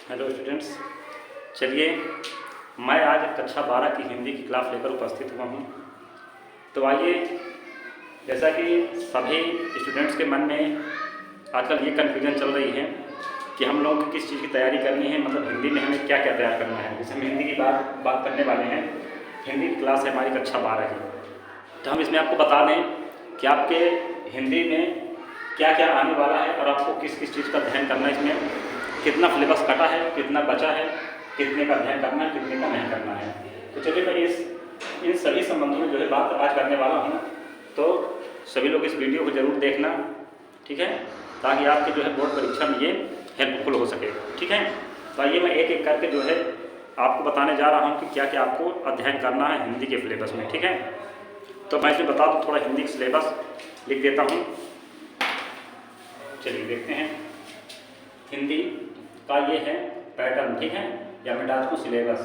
Hello students, चलिए मैं आज कक्षा 12 की हिंदी की क्लास लेकर उपस्थित हुआ हूँ। तो आइए, जैसा कि सभी स्टूडेंट्स के मन में आजकल ये कन्फ्यूजन चल रही है कि हम लोगों को किस चीज़ की तैयारी करनी है, मतलब हिंदी में हमें क्या क्या तैयार करना है। जैसे हम हिंदी की बात करने वाले हैं। हिंदी की क्लास है हमारी कक्षा 12 की, तो हम इसमें आपको बता दें कि आपके हिंदी में क्या क्या आने वाला है और आपको किस किस चीज़ का अध्ययन करना है, इसमें कितना सिलेबस कटा है, कितना बचा है, कितने का अध्ययन करना है, कितने का नहीं करना है। तो चलिए मैं इन सभी संबंधों में जो है बात आज करने वाला हूँ। तो सभी लोग इस वीडियो को ज़रूर देखना, ठीक है, ताकि आपके जो है बोर्ड परीक्षा में ये हेल्पफुल हो सके। ठीक है, तो आइए मैं एक एक करके जो है आपको बताने जा रहा हूँ कि क्या क्या आपको अध्ययन करना है हिंदी के सिलेबस में। ठीक है, तो मैं इसमें बता दूँ, थोड़ा हिंदी का सिलेबस लिख देता हूँ। चलिए देखते हैं। हिंदी का ये है पैटर्न, ठीक है, या मैं डाल दूँ सिलेबस।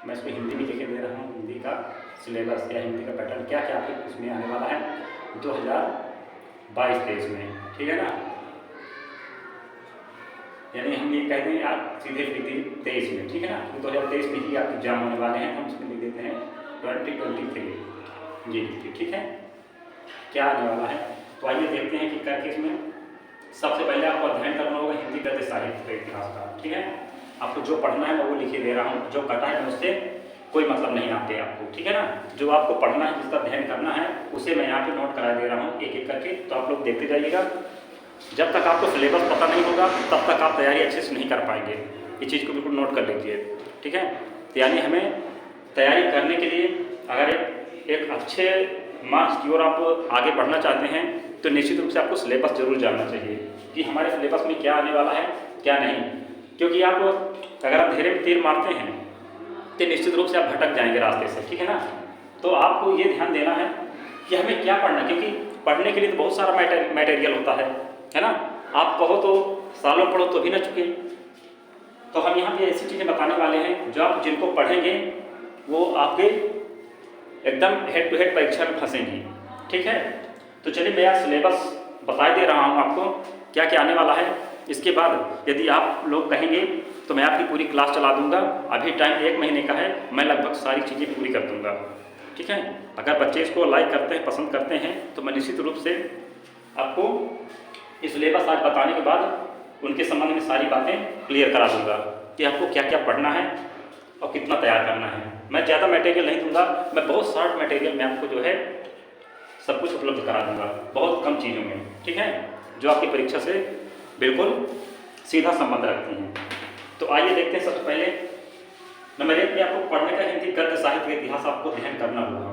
मैं इसको हिंदी में लिखे दे रहा हूँ। हिंदी का सिलेबस या हिंदी का पैटर्न क्या क्या आपके इसमें आने वाला है 2022-23 में, ठीक है ना। यानी हम ये कहते हैं आप सीधे लिख दी 23 में, ठीक है ना, 2023 में ही आपके एग्जाम होने वाले हैं। हम इसमें लिख देते हैं 2023 जी, ठीक है, क्या आने वाला है। तो आइए देखते हैं कि करके इसमें सबसे पहले आपको अध्ययन करना होगा हिंदी गद्य साहित्य का इतिहास का। ठीक है, आपको जो पढ़ना है मैं वो लिखे दे रहा हूँ, जो कटा है उससे कोई मतलब नहीं आते आपको, ठीक है ना। जो आपको पढ़ना है, जिसका अध्ययन करना है, उसे मैं यहाँ पे नोट करा दे रहा हूँ एक एक करके। तो आप लोग देखते जाइएगा। जब तक आपको सिलेबस पता नहीं होगा तब तक आप तैयारी अच्छे से नहीं कर पाएंगे। इस चीज़ को बिल्कुल नोट कर लीजिए, ठीक है। यानी हमें तैयारी करने के लिए अगर एक अच्छे मार्क्स की ओर आप आगे बढ़ना चाहते हैं तो निश्चित रूप से आपको सिलेबस जरूर जानना चाहिए कि हमारे सिलेबस में क्या आने वाला है, क्या नहीं। क्योंकि आप अगर आप धीरे में तीर मारते हैं तो निश्चित रूप से आप भटक जाएंगे रास्ते से, ठीक है ना। तो आपको ये ध्यान देना है कि हमें क्या पढ़ना, क्योंकि पढ़ने के लिए तो बहुत सारा मटेरियल होता है ना। आप कहो तो सालों पढ़ो तो भी ना चुके। तो हम यहाँ पे ऐसी चीज़ें बताने वाले हैं जो आप जिनको पढ़ेंगे वो आपके एकदम हेड टू हेड परीक्षा में फंसेंगी, ठीक है। तो चलिए मैं यार सिलेबस बता दे रहा हूँ आपको क्या क्या आने वाला है। इसके बाद यदि आप लोग कहेंगे तो मैं आपकी पूरी क्लास चला दूंगा। अभी टाइम 1 महीने का है, मैं लगभग सारी चीज़ें पूरी कर दूंगा, ठीक है। अगर बच्चे इसको लाइक करते हैं, पसंद करते हैं, तो मैं निश्चित रूप से आपको इस सिलेबस आज बताने के बाद उनके संबंध में सारी बातें क्लियर करा दूंगा कि आपको क्या क्या पढ़ना है और कितना तैयार करना है। मैं ज़्यादा मटेरियल नहीं दूंगा, मैं बहुत शॉर्ट मटेरियल में आपको जो है सब कुछ उपलब्ध करा दूंगा, बहुत कम चीज़ों में, ठीक है, जो आपकी परीक्षा से बिल्कुल सीधा संबंध रखती हैं। तो आइए देखते हैं। सबसे पहले नंबर 1 पे आपको पढ़ने का हिंदी गद्य साहित्य का इतिहास आपको अध्ययन करना होगा।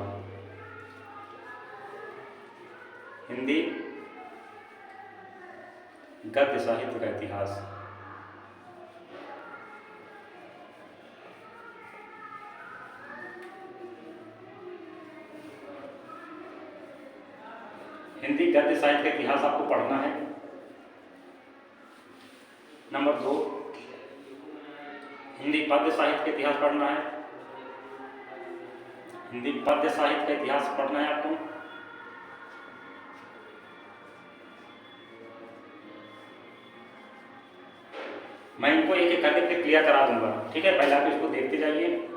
हिंदी गद्य साहित्य का इतिहास। हिंदी गद्य साहित्य का इतिहास आपको पढ़ना है। नंबर 2 हिंदी पद्य साहित्य का इतिहास पढ़ना है। हिंदी पद्य साहित्य का इतिहास पढ़ना है आपको। मैं इनको एक एक करके फिर क्लियर करा दूंगा, ठीक है। पहले आप इसको देखते जाइए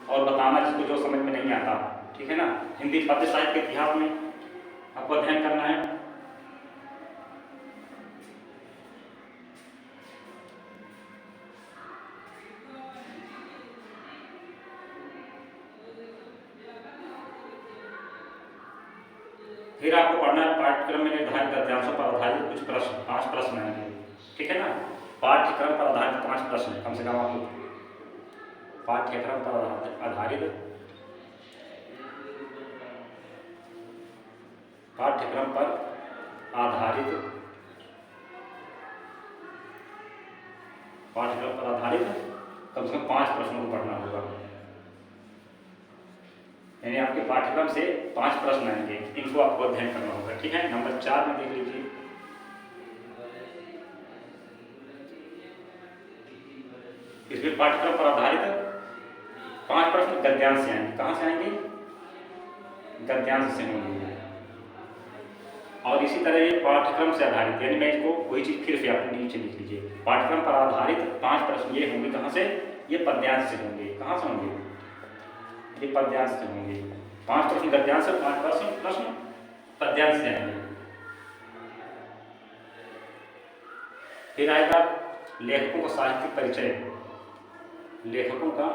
और बताना जिसको जो समझ में नहीं आता, ठीक है ना। हिंदी पद्य साहित्य के इतिहास में आपको अध्ययन करना है। फिर आपको पढ़ना है पाठ्यक्रम में निर्धारित गद्यांशों पर आधारित कुछ प्रश्न, 5 प्रश्न आएंगे, ठीक है ना। पाठ्यक्रम पर आधारित 5 प्रश्न कम से कम आपको पाठ्यक्रम पर आधारित पाठ्यक्रम पर आधारित कम से कम 5 प्रश्नों को पढ़ना होगा। यानी आपके पाठ्यक्रम से 5 प्रश्न आएंगे, इनको आपको अध्ययन करना होगा, ठीक है। नंबर 4 में देख लीजिए। इसमें पाठ्यक्रम पर आधारित 5 प्रश्न गद्यांश से आएंगे। कहाँ से आएंगे? गद्यांश से होंगे। और इसी तरह ये पाठ्यक्रम से आधारित, यानी मैं इसको कोई चीज़ फिर से आप नीचे लिख लीजिए, पाठ्यक्रम पर आधारित 5 प्रश्न ये होंगे। कहाँ से? ये पद्यांश से होंगे। कहाँ से होंगे? ये पद्यांश से होंगे। 5 प्रश्न गद्यांश और 5 प्रश्न पद्यांश से आएंगे। फिर आएगा लेखकों का साहित्यिक परिचय, लेखकों का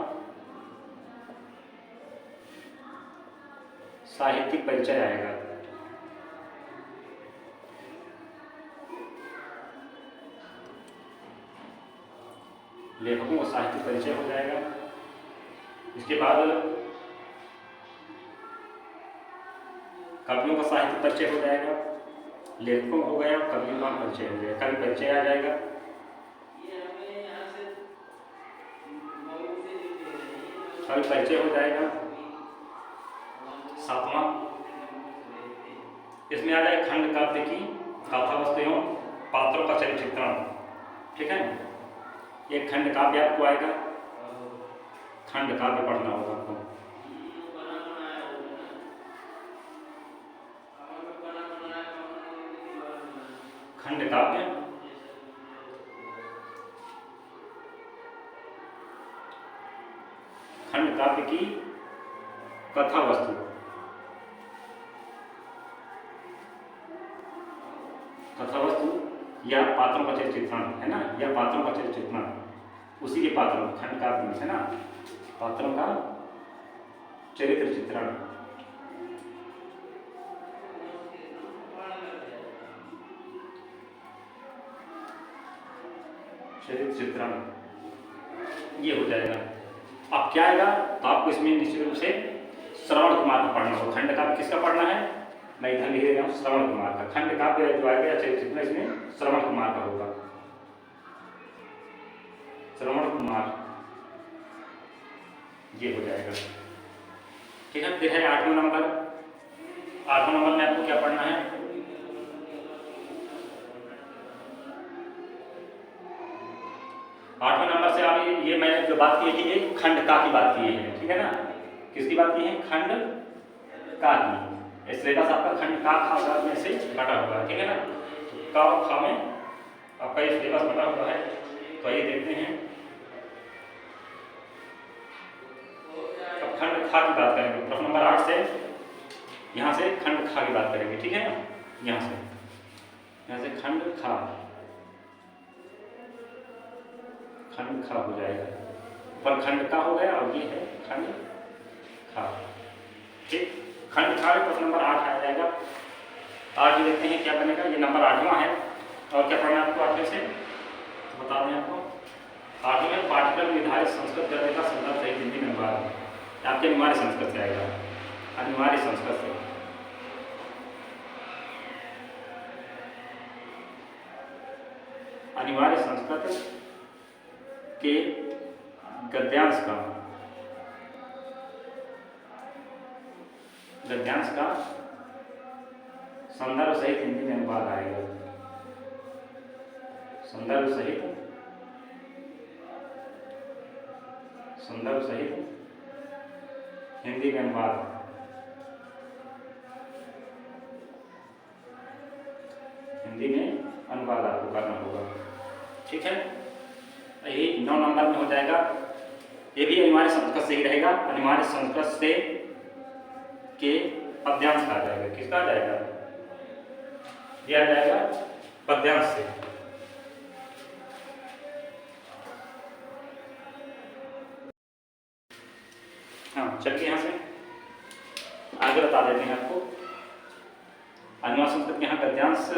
साहित्यिक परिचय आएगा। लेखकों का साहित्यिक परिचय हो जाएगा। इसके बाद कवियों का साहित्यिक परिचय हो जाएगा। लेखकों हो गया, कवियों का परिचय हो गया, कवि परिचय आ जाएगा। कवि परिचय हो जाएगा। 7वां इसमें आ जाए खंड काव्य की कथा वस्तु एवं पात्रों का चरित्र चित्रण। ठीक है, ये खंड काव्य आपको आएगा, खंड काव्य पढ़ना होगा आपको। खंड काव्य खंड काव्य की कथा वस्तु, कथा वस्तु या पात्रों का चरित्र चित्रण है ना, या पात्रों का चरित्र चित्रण, उसी के पात्रों खंड काव्य में है ना, पात्रों का चरित्र चित्रण। चरित्र चित्रण ये हो जाएगा। अब क्या आएगा? तो आपको इसमें निश्चित रूप से श्रवण कुमार का पढ़ना होगा। खंड काव्य किसका पढ़ना है? मैं इधर लिख रहा हूँ श्रवण कुमार का। खंड काव्य जो आएगा चरित्र चित्रण इसमें श्रवण कुमार का होगा। श्रवण कुमार ये हो जाएगा। ठीक है, फिर है 8वां नंबर। 8वां नंबर में आपको क्या पढ़ना है? 8वें नंबर से आप ये मैंने जो बात की है, ये खंड का की बात की है। ठीक है ना, किसकी बात की है? खंड का की। सिलेबस आपका खंड का खा में से बटा हुआ है। ठीक है ना, तो का और खा में आपका ये सिलेबस बटा हुआ है। तो ये देखते हैं, अब खंड खा की बात करेंगे। प्रश्न नंबर 8 से यहाँ से खंड खा की बात करेंगे। ठीक है ना, यहाँ से खंड खा, खंड खा हो जाएगा। ऊपर खंड का हो गया और ये है खंड खा। ठीक, खंड खा में प्रश्न नंबर 8 आ जाएगा। 8 देखते हैं क्या बनेगा। ये नंबर 8वां है। और क्या पढ़ना है आपको 8वें से तो बता दें आपको। 8वें में पाठ्यक्रम निर्धारित संस्कृत गद्य का संदर्भ सहित हिंदी में अनुवाद, आपके अनिवार्य संस्कृत से आएगा, अनिवार्य संस्कृत से। अनिवार्य संस्कृत के गद्यांश का संदर्भ सहित हिंदी में अनुवाद आएगा। संदर्भ सहित हिंदी में अनुवाद, हिंदी में अनुवाद आपको करना होगा। ठीक है, यही 9 नंबर में हो जाएगा। ये भी अनिवार्य संस्कृत से ही रहेगा। अनिवार्य संस्कृत से के पद्यांश आ जाएगा। किसका आ जाएगा? ये आ जाएगा पद्यांश से। हाँ, चलिए यहाँ से आगे बता देते हैं आपको। अनिवार्य संस्कृत के यहाँ गद्यांश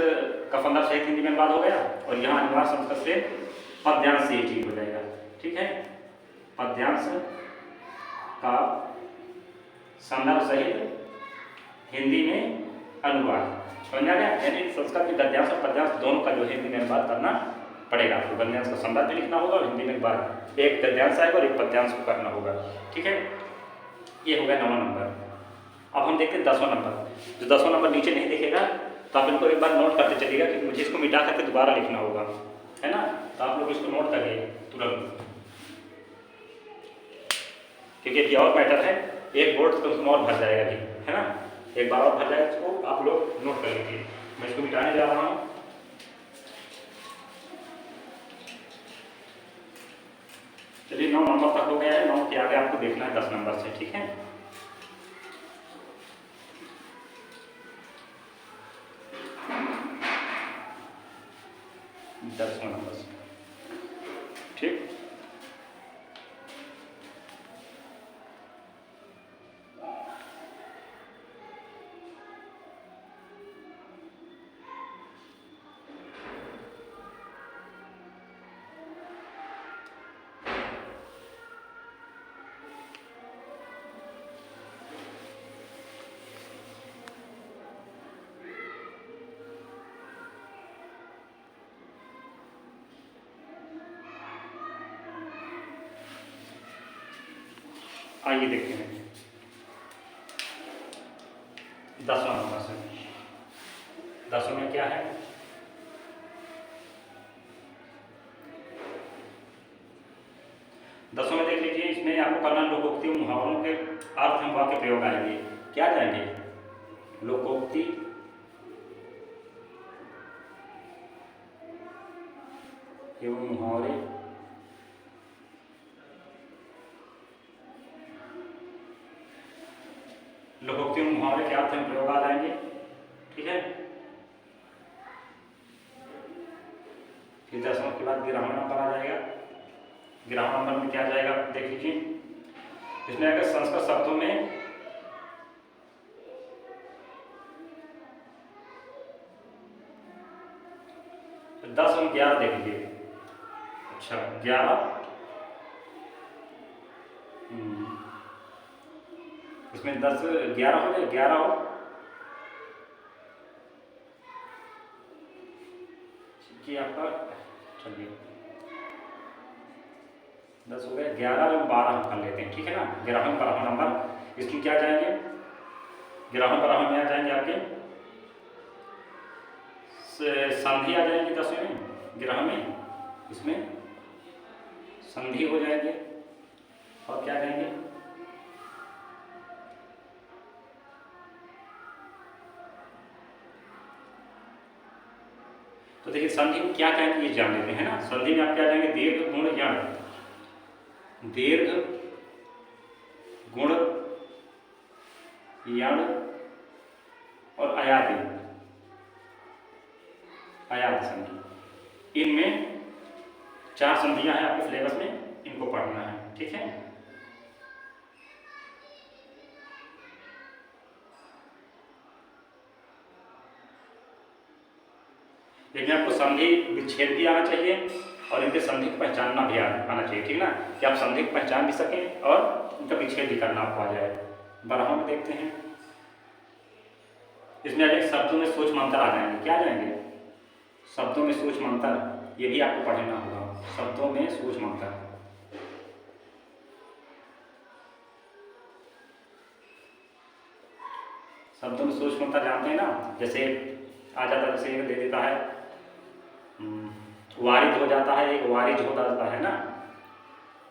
का संदर्भ सहित हिंदी में अनुवाद हो गया, और यहाँ अनिवार्य संस्कृत से पद्यांश से ठीक हो जाएगा। ठीक है, पद्यांश का संदर्भ सहित हिंदी में अनुवाद समझा गया। यानी संस्कृत में गद्यांश और पद्यांश दोनों का जो है हिंदी में अनुवाद करना पड़ेगा आपको। गद्यांश का संदर्भ भी लिखना होगा और हिंदी में अनुवाद, एक गद्यांश आएगा और एक पद्यांश को करना होगा। ठीक है, ये हो गया 9वां नंबर। अब हम देखते हैं 10वां नंबर। जो 10वां नंबर नीचे नहीं दिखेगा तो आप इनको एक बार नोट करते चलिएगा कि मुझे इसको मिटा करके दोबारा लिखना होगा, है ना। तो आप लोग इसको नोट करिए तुरंत, क्योंकि ये और मैटर है। एक बोर्ड तो उसमें और भर जाएगा भी, है ना। एक बार और भर जाएगा, इसको आप लोग नोट कर लीजिए। मैं इसको मिटाने जा रहा हूँ। चलिए 9 नंबर तक हो गया है, 9 के आगे आपको देखना है 10 नंबर से, ठीक है। दसवां नंबर से, ठीक। आइए देखते हैं 10वां नंबर से। 10 में क्या है? दसों में देख लीजिए, इसमें आपको करना लोकोक्ति मुहावरों के अर्थ हम वाक्य प्रयोग आएंगे। क्या जाएंगे? लोकोक्ति एवं मुहावरे, लोकोक्ति एवं मुहावरे के अर्थ में प्रयोग आ जाएंगे, ठीक है। फिर 10वां के बाद 11वां नंबर आ जाएगा। 11वां नंबर में क्या जाएगा देख लीजिए, इसमें अगर संस्कृत शब्दों में तो 10 और 11 देख लीजिए। अच्छा 11, इसमें 10 11 हो जाए, 11 हो, कि आपका चलिए 10 हो गए, 11 और 12 हम कर लेते हैं, ठीक है ना। 11वां 12वां नंबर इसकी क्या जाएंगे? 11वां 12वां में आ जाएंगे आपके संधि आ जाएंगे 10वें में, 11 में इसमें संधि हो जाएंगे। और क्या जाएंगे? तो देखिए संधि में क्या कहेंगे ये जान लेते हैं ना। संधि में आप क्या जाएंगे? दीर्घ गुण यण, दीर्घ गुण यण और अयादि, अयाद संधि, इनमें 4 संधियां हैं आपके सिलेबस में, इनको पढ़ना है, ठीक है। लेकिन आपको संधि विच्छेद भी आना चाहिए और इनके संधि को पहचानना भी आना चाहिए, ठीक ना, कि आप संधि को पहचान भी सकें और इनका विच्छेद भी करना आपको आ जाए। 12वां में देखते हैं, इसमें अनेक शब्दों में सूक्ष्म अंतर आ जाएंगे। क्या आ जाएंगे? शब्दों में सूक्ष्म अंतर, ये भी आपको पढ़ना होगा। शब्दों में सूक्ष्म अंतर, शब्दों में सूक्ष्म अंतर जानते हैं ना। जैसे आ जाता है, जैसे दे देता है वारिद हो जाता है, एक वारिज हो जाता है ना,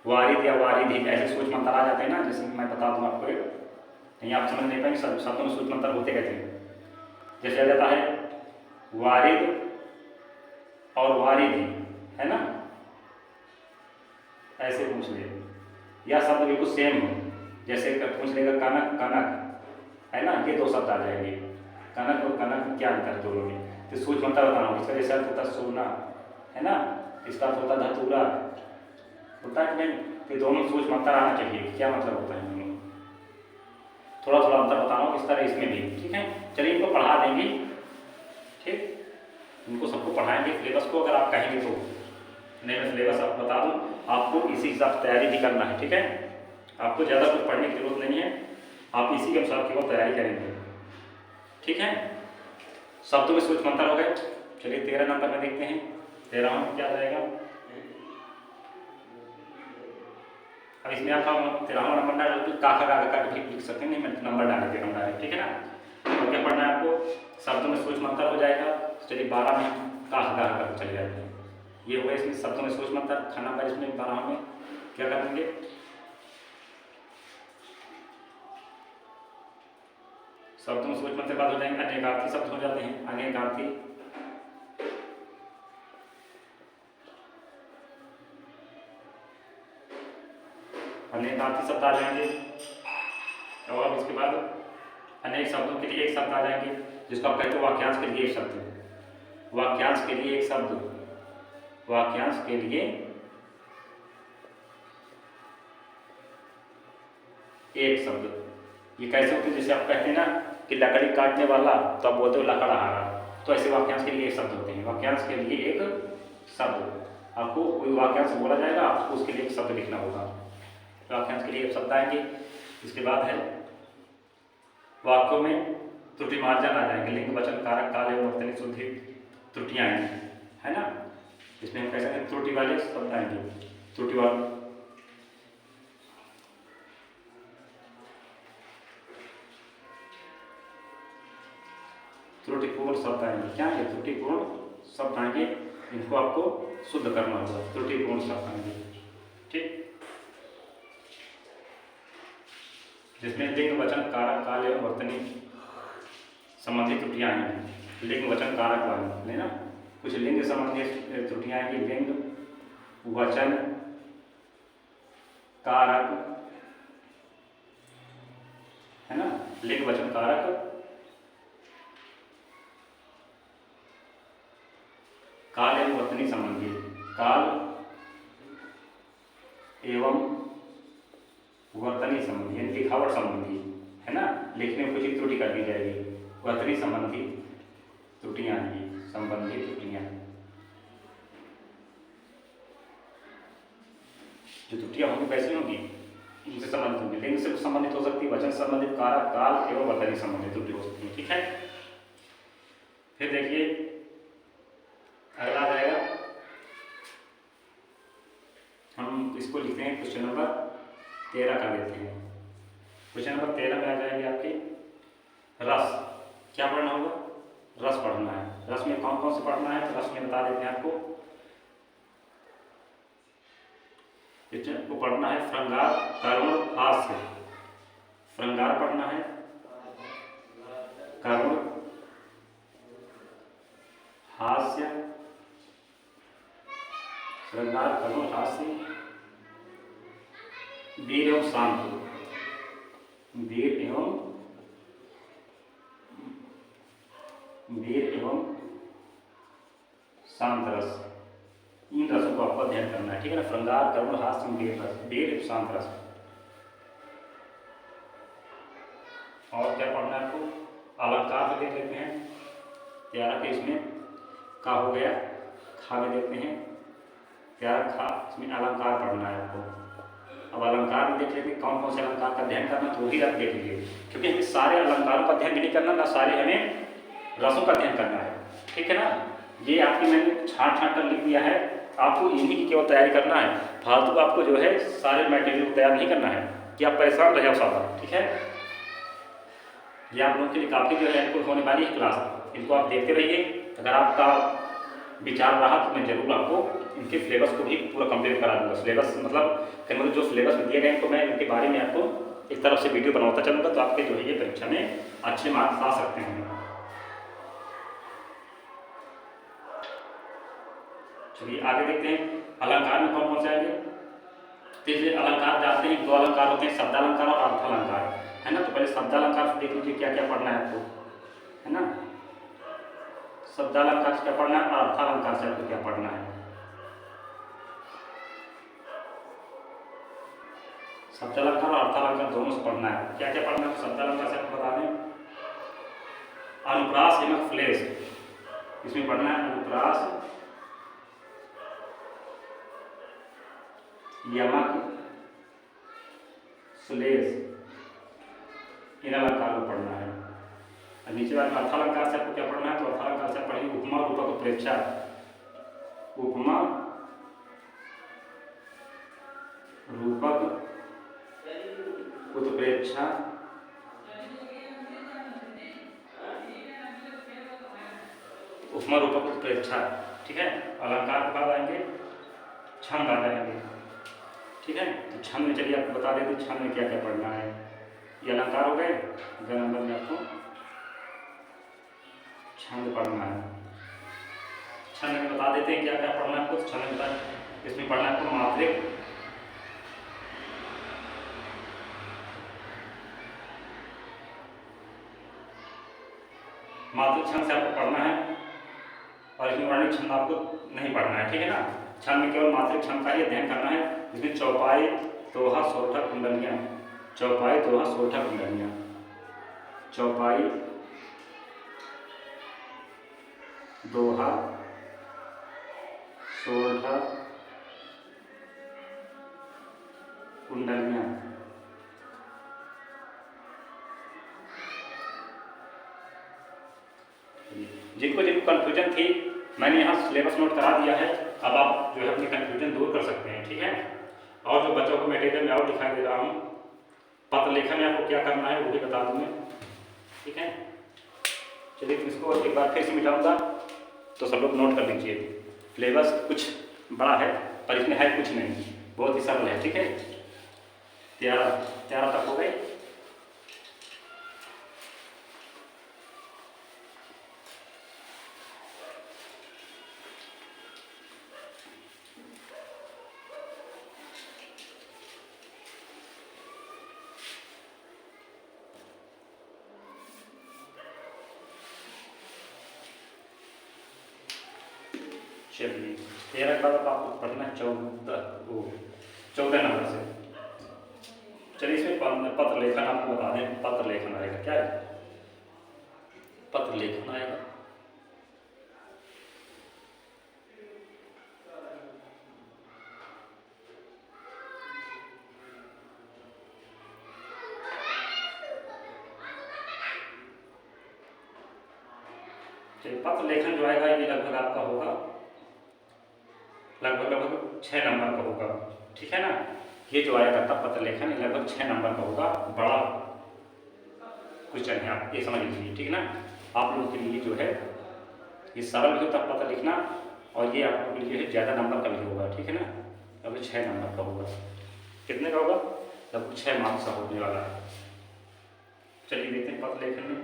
वारिद या वारिधि, ऐसे सूक्ष्म अंतर आ जाते हैं ना। जैसे मैं बता दूं आपको, नहीं आप समझ नहीं पाएंगे शब्दों में सूक्ष्म अंतर होते कैसे। जैसे आ जाता है वारिद और वारिधि, है ना, ऐसे पूछ ले, या शब्द बिल्कुल सेम हो, जैसे पूछ लेगा कनक कनक, है ना, ये 2 शब्द आ जाएंगे। कनक और कनक क्या अंतर है दोनों में? तो सूक्ष्म अंतर बताना होगा। इसका जैसे अर्थ होता है सोना, है ना, इसका अर्थ होता है धतूरा, होता है कि नहीं। तो दोनों सूक्ष्म अंतर आना चाहिए, क्या मतलब होता है दोनों, थोड़ा थोड़ा अंतर बताना होगा, इस तरह इसमें भी, ठीक है। चलिए इनको पढ़ा देंगे, ठीक, इनको सबको पढ़ाएंगे सिलेबस को। अगर आप कहेंगे तो नहीं, मैं सिलेबस आपको बता दूं, आपको इसी हिसाब से तैयारी भी करना है, ठीक है। आपको ज़्यादा कुछ पढ़ने की जरूरत नहीं है, आप इसी के अनुसार केवल तैयारी करेंगे, ठीक है। शब्दों में सूक्ष्म अंतर हो गए। चलिए 13 नंबर में देखते हैं। 13वां में क्या जाएगा? अब इसमें आप 13वां नंबर डाल काका का भी लिख सकते हैं, नहीं मैं नंबर डाल देता हूँ डायरेक्ट, ठीक है ना। तो क्या पढ़ना है आपको? शब्दों में सूक्ष्म अंतर हो जाएगा। चलिए 12 में काका का चले जाते हैं, ये हुआ इसमें शब्दों में सूक्ष्म अंतर। 6 नंबर इसमें 12 में क्या करेंगे? शब्दों में सोच मंत्र बाद हो जाएंगे, अनेकार्थी शब्द हो जाते हैं, अनेकार्थी, अनेकार्थी शब्द आ जाएंगे। और इसके बाद अनेक शब्दों के लिए एक शब्द आ जाएंगे, जिसको आप कहते हो वाक्यांश के लिए एक शब्द, वाक्यांश के लिए एक शब्द, वाक्यांश के लिए एक शब्द। ये कैसे होते हैं, जैसे आप कहते हैं ना कि लकड़ी काटने वाला, तो आप बोलते हो लकड़हारा, तो ऐसे वाक्यांश के लिए एक शब्द होते हैं। वाक्यांश के लिए एक शब्द, आपको कोई वाक्यांश बोला जाएगा, आपको उसके लिए एक शब्द लिखना होगा। वाक्यांश के लिए एक शब्द आएंगे। इसके बाद है वाक्यों में त्रुटि मार्जन आ जाएंगे, लिंग वचन कारक काल एवं वर्तनी शुद्धि त्रुटियां आएंगी, है ना। इसमें हम कह सकते हैं त्रुटि वाले शब्द आएंगे, त्रुटि वाले, त्रुटिपूर्ण शब्द आएंगे। क्या है? त्रुटिपूर्ण शब्द आएंगे, इनको आपको शुद्ध करना होगा, त्रुटिपूर्ण शब्द आएंगे, ठीक। जिसमें लिंग वचन कारक काल एवं वर्तनी संबंधी त्रुटियां आएंगी, लिंग वचन कारक वाले, है ना। कुछ लिंग संबंधी त्रुटियां आएंगी, लिंग वचन कारक, है ना, लिंग वचन कारक काल एवं वर्तनी संबंधी, काल एवं वर्तनी संबंधी यानी लिखावट संबंधी, है ना, लिखने में कुछ त्रुटि कर दी जाएगी, वर्तनी संबंधी त्रुटियां आएंगी, संबंधी त्रुटियां। जो त्रुटियां होंगी कैसी होंगी? इनसे संबंधित होंगी, लिंग से संबंधित हो सकती है, वचन संबंधित, कारक, काल एवं वर्तनी संबंधित त्रुटि हो सकती है, ठीक है। फिर देखिए अगला आ जाएगा, हम इसको लिखते हैं क्वेश्चन नंबर 13 का लेते हैं। क्वेश्चन नंबर 13 में आ जाएंगे आपके रस। क्या पढ़ना होगा? रस पढ़ना है। रस में कौन कौन से पढ़ना है? तो रस में बता देते हैं आपको, को पढ़ना है श्रृंगार, करुण, हास्य। श्रृंगार पढ़ना है, करुण, हास्य, श्रृंगार, करुण, हास्य, वीर एवं शांत, वीर एवं शांत रस। इन रसों को आपको अध्ययन करना है, ठीक है ना। श्रृंगार, करुण, हास्य, वीर रस, वीर एवं शांत रस। और क्या पढ़ना है आपको? अलंकार में देख लेते हैं 13 के, इसमें का हो गया, खा में देखते हैं 13 खा, इसमें अलंकार पढ़ना है आपको। अब अलंकार में देख लेते हैं कौन कौन से अलंकार का अध्ययन करना, तो भी आप देख लीजिए, क्योंकि हमें सारे अलंकारों का अध्ययन भी नहीं करना, ना सारे हमें रसों का अध्ययन करना है, ठीक है ना। ये आपकी मैंने छांट कर लिख दिया है, आपको इन्हीं की केवल तैयारी करना है, फालतू को आपको जो है सारे मटेरियल तैयार नहीं करना है कि आप परेशान रहे सारा, ठीक है। ये आप लोगों के लिए काफ़ी जो है हेल्पफुल होने वाली है क्लास, इनको आप देखते रहिए। अगर आपका विचार रहा तो मैं जरूर आपको इनके सिलेबस को भी पूरा कंप्लीट करा दूंगा। सिलेबस मतलब जो सिलेबस में दिए गए तो मैं इनके बारे में आपको इस तरफ से वीडियो बनाता चलूँगा, तो आपके जो है ये परीक्षा में अच्छे मार्क्स आ सकते हैं। चलिए आगे देखते हैं अलंकार में कौन कौन से आएंगे। जैसे अलंकार जानते हैं, 2 अलंकार होते हैं, शब्दालंकार और अर्थालंकार, है ना। तो पहले शब्दालंकार से देख लीजिए क्या क्या पढ़ना है आपको, है ना। शब्दालंकार से क्या पढ़ना है और अर्थालंकार से आपको क्या पढ़ना है। शब्दालंकार और अर्थालंकार दोनों से पढ़ना है। क्या क्या पढ़ना है शब्दालंकार से आपको बता दें, अनुप्रास यमक श्लेष, इसमें पढ़ना है अनुप्रास यमक श्लेष, इन अलंकार को पढ़ना है। और नीचे वाले अर्थालंकार से आपको क्या पढ़ना है, तो अर्थालंकार से पढ़िए उपमा, रूपक, उत्प्रेक्षा। उपमा, रूपक, उत्प्रेक्षा, उपमा, रूपक, उत्प्रेक्षा, ठीक है। अलंकार के बाद आएंगे छंद आ जाएंगे, ठीक है। तो छंद में चलिए आपको बता देते छंद में क्या क्या पढ़ना है। ये अलंकार हो गए, अगले नंबर में आपको छंद पढ़ना है। छंद में बता देते हैं क्या क्या पढ़ना है आपको। छंद में बता, इसमें पढ़ना है आपको मात्रिक, मात्रिक छंद से आपको पढ़ना है, और इसमें वर्णित छंद आपको नहीं पढ़ना है, ठीक है ना। छंद में केवल मात्रिक छंद का ही अध्ययन करना है, जिसमें चौपाई, दोहा, सोरठा, कुंडलियाँ, चौपाई, दोहा, सोरठा, कुंडलियाँ, चौपाई, दोहा, सोरठा, कुंडलियाँ। जिनको जिनको कन्फ्यूजन थी मैंने यहाँ सिलेबस नोट करा दिया है। अब आप जो है अपनी कन्फ्यूजन दूर कर सकते हैं, ठीक है। और जो बच्चों को मटेरियल में और दिखाई दे रहा हूँ, पत्र लेखन में आपको क्या करना है वो भी बता दूँ मैं, ठीक है। चलिए इसको एक बार फिर से मिटाऊंगा, तो सब लोग नोट कर लीजिए। सिलेबस कुछ बड़ा है पर इसमें है कुछ नहीं, बहुत ही सरल है, ठीक है। 13 तक हो गए। चलिए 13 के बाद आपको पढ़ना है 14 नंबर से। चलिए इसमें पत्र लेखन आपको बता दें। पत्र लेखन आएगा, क्या है पत्र लेखन आएगा। चलिए पत्र लेखन जो आएगा ये लगभग आपका होगा, लगभग 6 नंबर का होगा, ठीक है ना। ये जो आएगा तब पत्र लेखन लगभग 6 नंबर का होगा। बड़ा क्वेश्चन है, आप ये समझ लीजिए, ठीक ना। आप लोगों के लिए जो है ये सरल भी होता पत्र लिखना, और ये आप लोगों के लिए ज़्यादा नंबर का भी होगा, ठीक है ना। लगभग 6 नंबर का होगा। कितने का होगा? लगभग 6 मार्क्स का होने वाला है। चलिए देखते हैं पत्र लेखन में।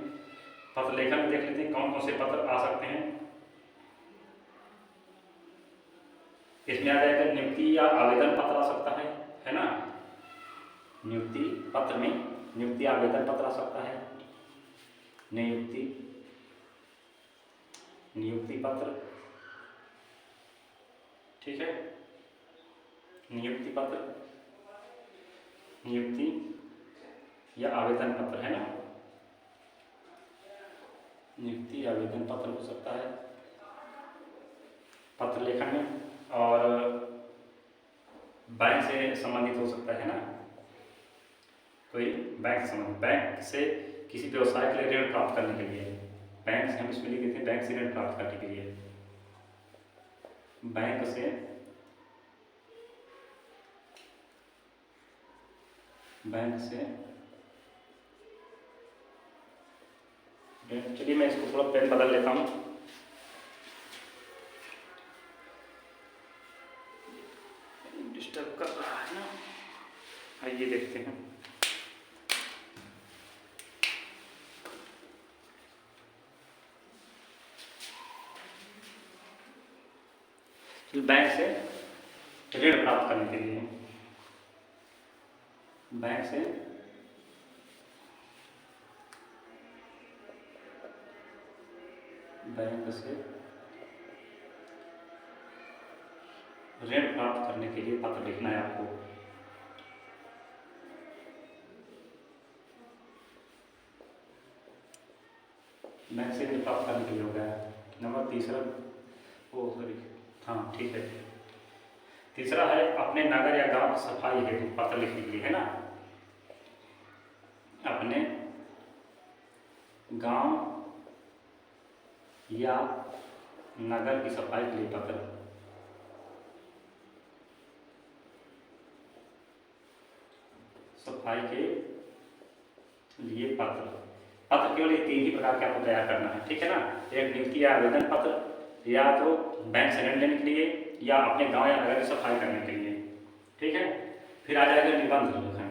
पत्र लेखन में देख लेते हैं कौन कौन से पत्र आ सकते हैं। इसमें आ जाएगा नियुक्ति या आवेदन पत्र आ सकता है ना। नियुक्ति पत्र में नियुक्ति आवेदन पत्र आ सकता है, नियुक्ति पत्र, ठीक है। नियुक्ति पत्र, नियुक्ति या आवेदन पत्र, है ना। नियुक्ति आवेदन पत्र हो सकता है पत्र लेखन में, और बैंक से संबंधित हो सकता है ना। कोई बैंक से संबंधित, बैंक से किसी व्यवसाय के लिए ऋण प्राप्त करने के लिए, बैंक से हम इसमें लिख देते हैं बैंक से ऋण प्राप्त करने के लिए, बैंक से चलिए मैं इसको थोड़ा पेन बदल लेता हूँ। डिस्टर्ब कर रहा है ना, आइए देखते हैं। बैंक से ऋण प्राप्त करने के लिए, बैंक से ऋण प्राप्त करने के लिए पत्र लिखना है आपको। बैंक से ऋण प्राप्त करने के लिए हो गया। नंबर तीसरा, ओ सॉरी, हाँ ठीक है। तीसरा है अपने नगर या गांव की सफाई हेतु पत्र लिखने के लिए, है ना। अपने गांव या नगर की सफाई के लिए पत्र, सफाई के लिए पत्र। पत्र केवल ये 3 ही प्रकार के आपको तैयार करना है, ठीक है ना। एक नियुक्ति या आवेदन पत्र, या तो बैंक से ऋण लेने के लिए, या अपने गांव या नगर की सफाई करने के लिए, ठीक है। फिर आ जाएगा निबंध लेखन,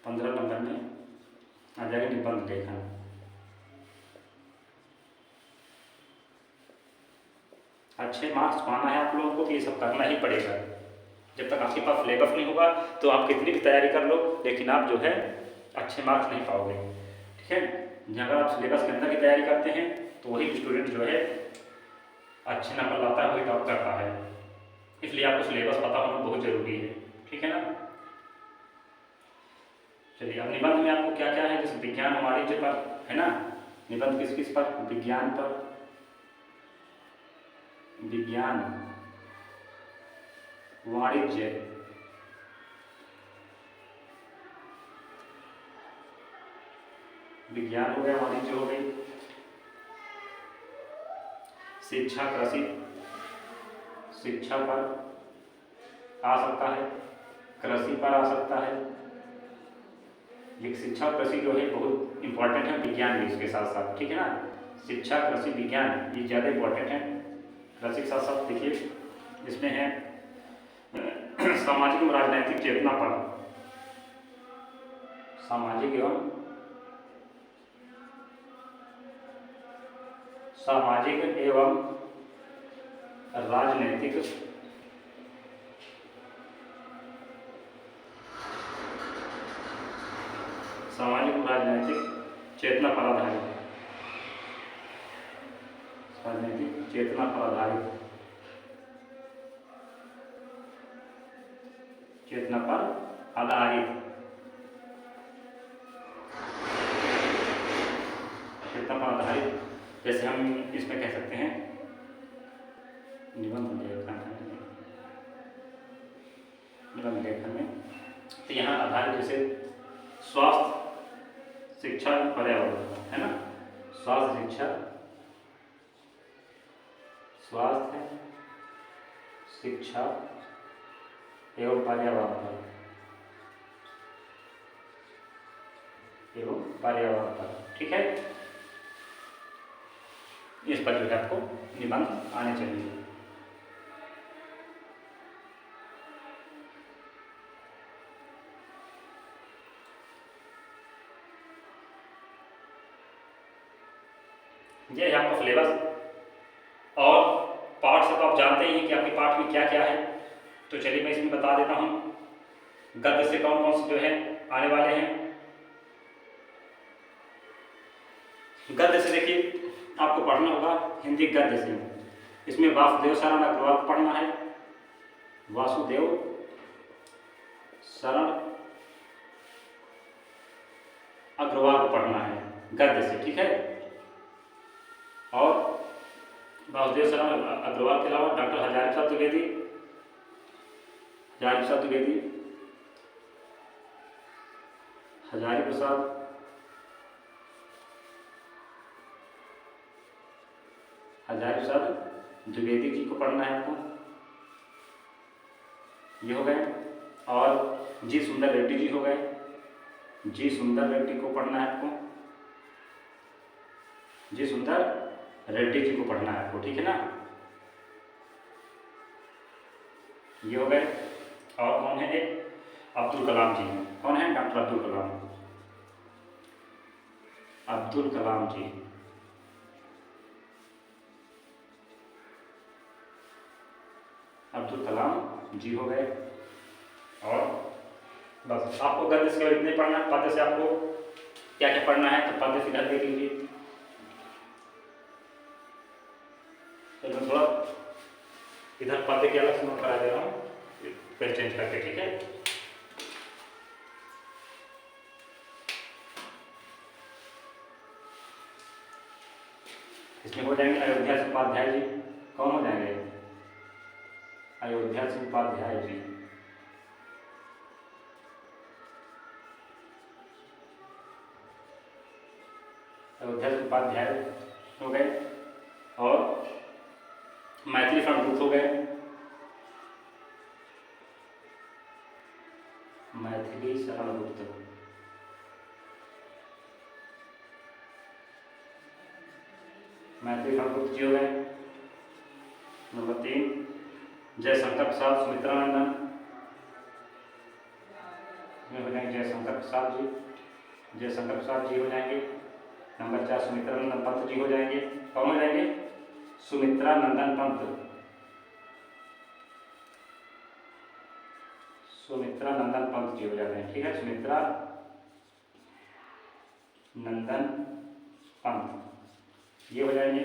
15 नंबर में आ जाएगा निबंध लेखन। अच्छे मार्क्स पाना है आप लोगों को तो ये सब करना ही पड़ेगा। जब तक आपके पास सिलेबस नहीं होगा तो आप कितनी भी तैयारी कर लो, लेकिन आप जो है अच्छे मार्क्स नहीं पाओगे, ठीक है। अगर आप सिलेबस के अंदर की तैयारी करते हैं तो वही स्टूडेंट जो है अच्छे नंबर लाता है, वही टॉप करता है। इसलिए आपको सिलेबस पता होना बहुत ज़रूरी है, ठीक है ना। चलिए, अब निबंध में आपको क्या क्या है, जैसे विज्ञान वाणिज्य पर है ना, निबंध किस किस पर, विज्ञान पर, विज्ञान वाणिज्य, विज्ञान हो गया, वाणिज्य हो गई, शिक्षा कृषि, शिक्षा पर आ सकता है, कृषि पर आ सकता है। ये शिक्षा और कृषि जो है बहुत इंपॉर्टेंट है, विज्ञान भी इसके साथ साथ, ठीक है ना। शिक्षा कृषि विज्ञान ये ज़्यादा इंपॉर्टेंट है। कृषि के साथ साथ देखिए इसमें है सामाजिक एवं राजनैतिक चेतना पर, सामाजिक एवं राजनैतिक चेतना पर आधारित, राजनैतिक चेतना पर आधारित, चेतना पर आधारित, चेतना पर आधारित। जैसे हम इसमें कह सकते हैं निबंध लेखन में, तो यहाँ आधारित जैसे स्वास्थ्य शिक्षा पर्यावरण है ना, स्वास्थ्य शिक्षा, स्वास्थ्य शिक्षा एवं पर्यावरण पर, ठीक है। इस पर जो है आपको निबंध आने चाहिए। ये है आपका सिलेबस, और पाठ से तो आप जानते ही हैं कि आपके पाठ में क्या क्या है। तो चलिए मैं इसमें बता देता हूँ, गद्य से कौन कौन से जो है आने वाले हैं। गद्य से देखिए आपको पढ़ना होगा हिंदी गद्य से, इसमें वासुदेव शरण अग्रवाल को पढ़ना है, वासुदेव शरण अग्रवाल को पढ़ना है गद्य से, ठीक है। और वासुदेव शरण अग्रवाल के अलावा डॉक्टर हजारी प्रसाद द्विवेदी, हजारी प्रसाद द्विवेदी जी को पढ़ना है आपको, ये हो गए। और जी सुंदर रेड्डी जी हो गए, जी सुंदर रेड्डी को पढ़ना है आपको, जी सुंदर रेड्डी जी को पढ़ना है आपको, ठीक है ना। ये हो गए। और कौन है, एक अब्दुल कलाम जी, कौन है, डॉक्टर अब्दुल कलाम, अब्दुल कलाम जी, अब्दुल कलाम जी हो गए। और बस आपको गद्य से केवल इतने पढ़ना है। पद्य से आपको क्या क्या पढ़ना है, तो पद्य से इधर देख लीजिए, तो मैं थोड़ा इधर पद्य के अलग से नोट करा दे रहा हूँ, पेन चेंज करके, ठीक है। इसमें हो जाएंगे अयोध्या सिंह उपाध्याय जी, कौन हो जाएंगे, अयोध्या सिंह उपाध्याय जी, अयोध्या सिंह उपाध्याय हो गए। और मैथिली शरण हो गए, मैथिली शरण गुप्त, मैथिली शरण गुप्त जी हो गए। नंबर 3 जयशंकर प्रसाद सुमित्रानंदन में हो जाएंगे, जयशंकर प्रसाद जी हो जाएंगे। नंबर 4 सुमित्रानंदन पंत जी हो जाएंगे, कौन हो जाएंगे, सुमित्रानंदन पंत, सुमित्रा नंदन पंत जी हो जाते हैं, ठीक है, सुमित्रा नंदन पंत ये हो जाएंगे।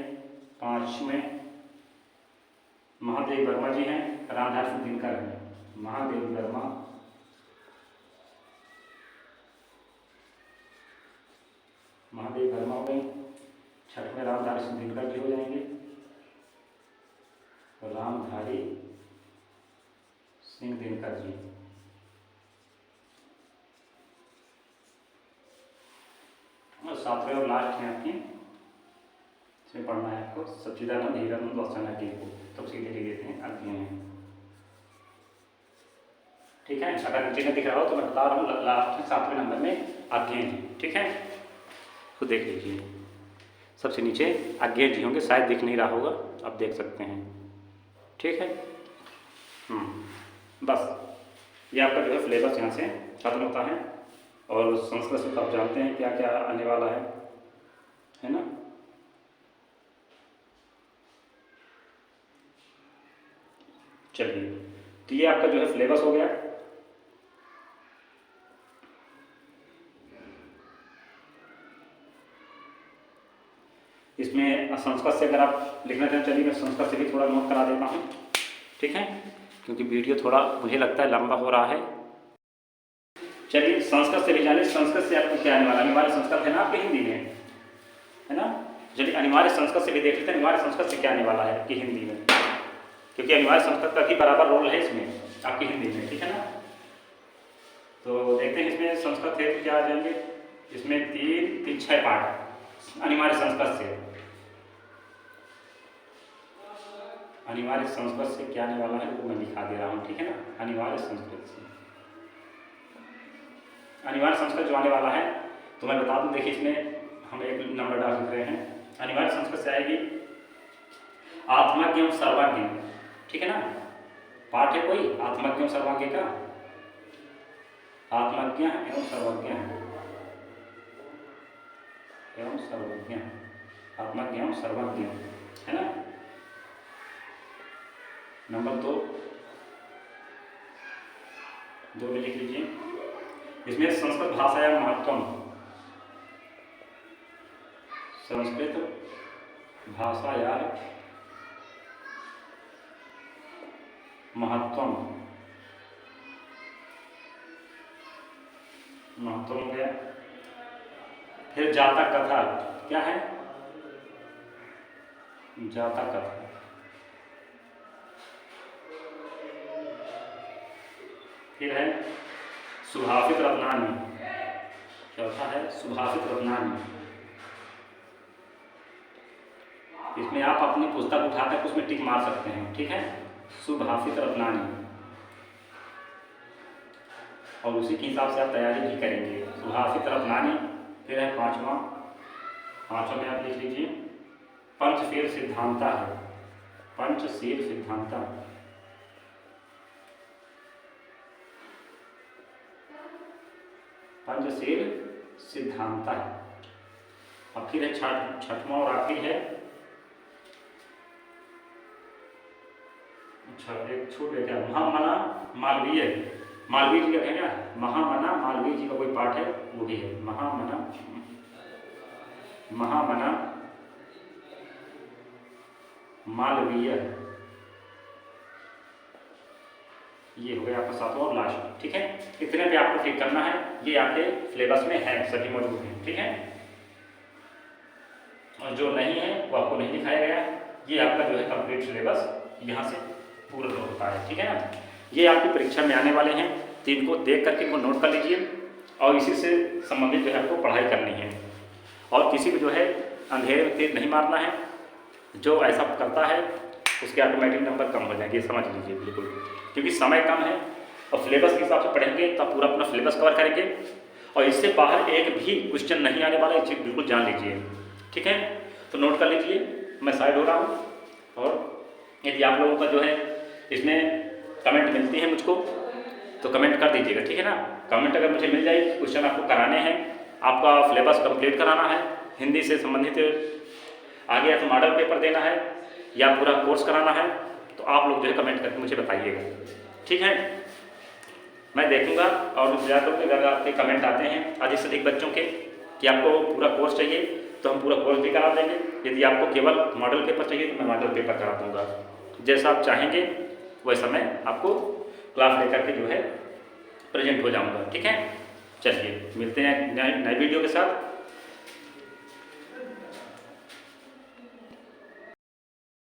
5वें महादेव वर्मा जी हैं, रामधारी सिंह दिनकर हैं, महादेव वर्मा, महादेव वर्मा हो गई। 6वें रामधारी सिंह दिनकर जी हो जाएंगे, रामधारी सिंह दिनकर जी। और 7वें और लास्ट हैं आपकी, इसमें पढ़ना है आपको सच्चिदानंद हीरानंद वात्सल्य जी को, तब सीधे लिख देते हैं अज्ञे हैं, ठीक है। अगर नीचे में दिख रहा हो तो मैं बता रहा हूँ लास्ट में 7वें नंबर में अज्ञे जी, ठीक है, तो देख लीजिए सबसे नीचे अज्ञे जी होंगे, शायद दिख नहीं रहा होगा, आप देख सकते हैं, ठीक है। बस ये आपका जो है सिलेबस यहाँ से खत्म होता है। और संस्कृत से तो आप जानते हैं क्या क्या आने वाला है ना। चलिए, तो ये आपका जो है सिलेबस हो गया। इसमें संस्कृत से अगर आप लिखना चाहें, चलिए मैं संस्कृत से भी थोड़ा नोट करा देता हूँ, ठीक है, क्योंकि वीडियो थोड़ा मुझे लगता है लंबा हो रहा है। चलिए संस्कृत से भी जानिए, संस्कृत से आपको क्या आने वाला, अनिवार्य संस्कृत है ना आपके हिंदी में, है ना। चलिए अनिवार्य संस्कृत से भी देख लेते हैं, अनिवार्य संस्कृत से क्या आने वाला है आपकी हिंदी में, क्योंकि अनिवार्य संस्कृत का भी बराबर रोल है इसमें आपकी हिंदी में, ठीक है ना। तो देखते हैं इसमें संस्कृत है तो क्या आ जाएंगे, इसमें 3-6 पाठ अनिवार्य संस्कृत से। अनिवार्य संस्कृत से क्या आने वाला है वो मैं दिखा दे रहा हूँ, ठीक है ना। अनिवार्य संस्कृत से, अनिवार्य संस्कृत जो आने वाला है तो मैं बता दूं, देखिए इसमें हम एक नंबर डाल रहे हैं। अनिवार्य संस्कृत से आएगी आत्मज्ञ एवं सर्वज्ञ, ठीक है ना। पाठ है कोई आत्मज्ञ एवं सर्वज्ञ का, आत्मज्ञ एवं सर्वज्ञ, एवं सर्वज्ञ, आत्मज्ञ एवं सर्वज्ञ, है ना। नंबर 2 में लिख लीजिए, इसमें संस्कृत भाषाया महत्वम, संस्कृत भाषाया महत्वम, महत्व हो गया। फिर जातक कथा, क्या है जातक कथा, फिर है सुभाषित रत्नानी, चौथा है सुभाषित रत्नानी। इसमें आप अपनी पुस्तक उठाकर उसमें टिक मार सकते हैं, ठीक है, सुभाषित रत्नानी, और उसी के हिसाब से आप तैयारी भी करेंगे, सुभाषित रत्नानी। फिर है 5वां में आप लिख लीजिए पंचशील सिद्धांता है, पंचशील सिद्धांता, पंचशील सिद्धांता है। अब फिर है 6वां और आखिरी है, अच्छा एक छूट है क्या, महामना मालवीय, मालवीय जी का है क्या, महामना मालवीय जी का कोई पाठ है वो भी है, महामना मालवीय, ये हो गया आपका 7वां और लास्ट, ठीक है। इतने पे आपको ठीक करना है, ये आपके सिलेबस में है, सभी मौजूद हैं, ठीक है। और जो नहीं है वो आपको नहीं दिखाया गया, ये आपका जो है कंप्लीट सिलेबस यहाँ से पूरा होता है, ठीक है ना। ये आपकी परीक्षा में आने वाले हैं, तो इनको देख करके इनको नोट कर लीजिए, और इसी से संबंधित जो है आपको पढ़ाई करनी है, और किसी को जो है अंधेरे में तीर नहीं मारना है, जो ऐसा करता है उसके ऑटोमेटिक नंबर कम हो जाएंगे, समझ लीजिए बिल्कुल, क्योंकि समय कम है और सिलेबस के हिसाब से पढ़ेंगे तो आप पूरा अपना सिलेबस कवर करेंगे, और इससे बाहर एक भी क्वेश्चन नहीं आने वाला, इसे बिल्कुल जान लीजिए, ठीक है। तो नोट कर लीजिए, मैं साइड हो रहा हूँ, और यदि आप लोगों का जो है इसमें कमेंट मिलती है मुझको तो कमेंट कर दीजिएगा, ठीक है ना। कमेंट अगर मुझे मिल जाएगी, क्वेश्चन आपको कराने हैं, आपका सिलेबस कंप्लीट कराना है, हिंदी से संबंधित आगे या तो मॉडल पेपर देना है या पूरा कोर्स कराना है, तो आप लोग जो है कमेंट करके मुझे बताइएगा, ठीक है। मैं देखूंगा। और ज़्यादातर अगर आपके कमेंट आते हैं अधिक से अधिक बच्चों के कि आपको पूरा कोर्स चाहिए तो हम पूरा कोर्स भी करा देंगे। यदि आपको केवल मॉडल पेपर चाहिए तो मैं मॉडल पेपर करा दूँगा। जैसा आप चाहेंगे वैसा मैं आपको क्लास लेकर के जो है प्रेजेंट हो जाऊँगा। ठीक है, चलिए मिलते हैं नए वीडियो के साथ।